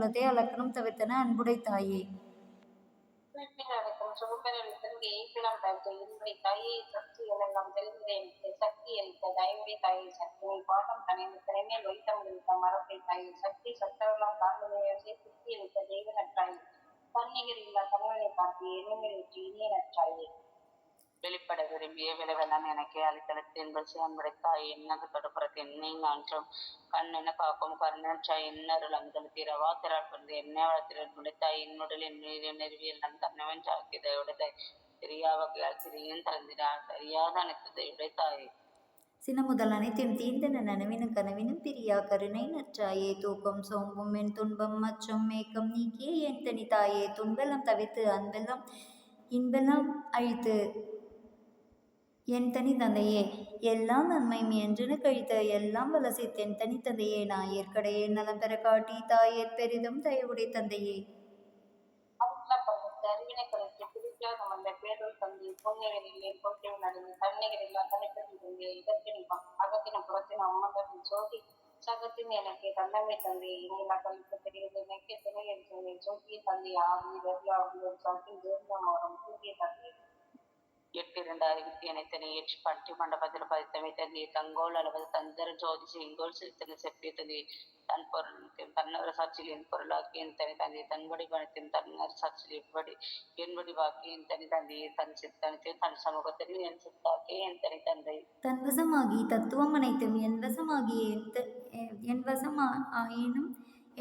மூலத்தை அலக்கணம் தவிர்த்தன அன்புடை தாயே. சுகப்பெருத்தன் ஏய்பிலம் தவிர்த்து இன்றை தாயை சக்தி எல்லாம் தெரிந்து சக்தி அளித்த தயவுடைய தாயை சக்தி பாட்டம் தனிந்து திறமையில் வைத்த முடித்த மரத்தை தாயை சக்தி சத்தவெல்லாம் தாண்டுமையை சுத்தி அளித்த தெய்வ நற்றாயை தன்னிகர் இல்லா கணவனை பார்த்து எளிமையிற்று இனிய நற்றாயே. வெளிப்பட விரும்பிய விளைவெல்லாம் எனக்கு அளித்தளத்து என்பது சிவன்படைத்தாய் என்னகு தொடுப்புறத்து என்னை நான்றும் கண்ணென காக்கும் கருணாய் இன்னருள் அமுதல் தீரவா திராள் கொண்டு என்ன வளர்த்திறன் முடித்தாய் என்னுடல் என் நெருவியல் நம் தன்னவன் சாக்கியதையுடைய தெரியா வகையால் திரியும் தளர்ந்தினார் தெரியாத அனைத்ததை உடைத்தாயே. சின முதல் அனைத்தையும் தீர்ந்தன நனவினும் கனவினும் பிரியா கருணை நற்றாயே. தூக்கம் சோம்பும் என் துன்பம் மற்றும் மேக்கம் நீக்கியே என் தனி தாயே. துன்பெல்லாம் தவிர்த்து அன்பெல்லாம் இன்பெல்லாம் அழித்து என் தனி தந்தையே. எல்லாம் நன்மையும் என்றென கழித்த எல்லாம் வலசித் என் தனி தந்தையே. நாயற்கடையே நலம் பெற காட்டி தாயற் பெரிதும் தயவுடைய தந்தையே. அறிவினை குறைத்து பிரிக்காத வந்த பேரொரு தந்தை பொன்னிகளில் பொறுப்பில் நடந்து தன்னிகரில்லா தனிப்பற்றி தந்தையை இதற்கின்பம் அகத்தின புறத்தின் அம்மகத்தின் சோதி சகத்தின் எனக்கு தன்னமை தந்தையை இனிலா கழிப்பு தெரிவது நெக்க திரையில் தந்தை சோதிய தந்தை ஆவி வெள்ளாவியோர் சாட்டின் ஜீர்ணமாறும் தூக்கிய தந்தை 8 அறிவித்து அனைத்தனை ஏற்றி பட்டி மண்டபத்தில் பதித்தமை தந்தையை தங்கோல் அளவது தந்தர ஜோதி செங்கோல் சிறுத்தனை செப்பிய தந்தையை தன் பொருளுக்கும் தன்னர் சாட்சியில் என் பொருளாக்கி என் தனி தந்தையை தன்படி பணத்தின் தன்னர் சாட்சியில் எப்படி என்படி வாக்கி என் தனி தந்தையை தன் சித்தனத்தை தன் சமூகத்தில் என் சித்தாக்கி என் தனி தந்தை தன் வசமாகி தத்துவம் அனைத்தும் என் வசமாகி என் வசம் ஆயினும்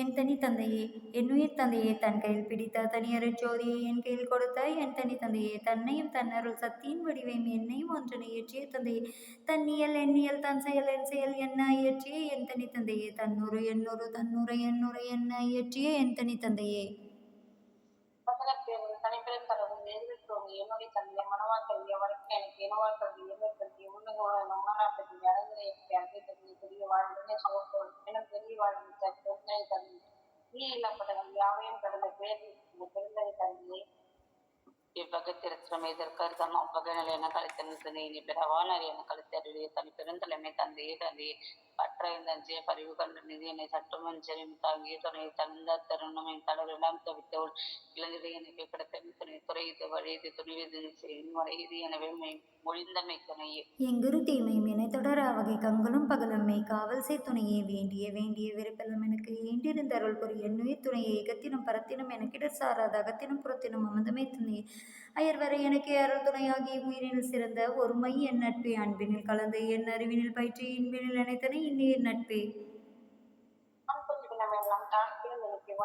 என் தனி தந்தையே. என்னுயிர் தந்தையே. தன் கையில் பிடித்த தனியருட் ஜோதியை என் கையில் கொடுத்த என் தனி தந்தையே. தன்னையும் தன்னருள் சக்தியின் வடிவையும் என்னையும் ஒன்றனை இயற்றிய தந்தையே. தன்னியல் எண்ணியல் தன் செயல் என் செயல் என்ன இயற்றிய என் தனி தந்தையே. தன்னுரு எண்ணுரு தன்னுரை எண்ணுரை என்ன இயற்றிய என் தனி தந்தையே. தனிப்பெரும் தரவும் எதிர்த்தோடு என்னுடைய தந்தை மனவாக்கல்விய வழக்கு எனக்கு இனவாக்கல்வி எதிர்கல்வி உன்னகோணப்பட்டி அழகிறையத்தை அன்பை தந்தை பெரிய வாழ்வுடனே சோத்தோடு எனும் பெரிய வாழ்வு தந்தை தந்தை நீ இல்லப்பட்டவர்கள் யாவையும் கடந்த பேர் பெருந்தகை தந்தையை இவ்வகத்திற்கும் எதிர்கருதம் அவ்வகை நிலையென கழித்தன இனி பிறவான என கழித்தருடைய தனி பெருந்தலைமை தந்தையே தந்தையே பற்ற தஞ்சிய பறிவு கண்ட நிதி என்னை சற்றுமன் செறியும் தாங்கிய துணை தந்த தருணமை தளரெல்லாம் தவித்தோள் இளநிலை எனக்கு கிடைத்த துணை துறை இது வழி இது துணிவது செய்யும் வரை இது எனவே மொழிந்தமை துணையே. எங்குரு தீமையும் என்னை தொடர வகை கங்களும் பகலுமை காவல் செய் துணையே. வேண்டிய வேண்டிய விருப்பெல்லாம் எனக்கு ஏண்டிருந்தருள் புரிய என்னுயிர் துணையை ஏகத்தினும் பரத்தினும் எனக்கிடர் சாராத அகத்தினும் புறத்தினும் அமந்தமை துணையே. அயர்வரை எனக்கு அருள் துணையாகி உயிரினில் சிறந்த ஒருமை என் நட்பே. அன்பினில் கலந்து என் அறிவினில் பயிற்சி இன்பினில் நினைத்தனை இன்னுயிர் நட்பே.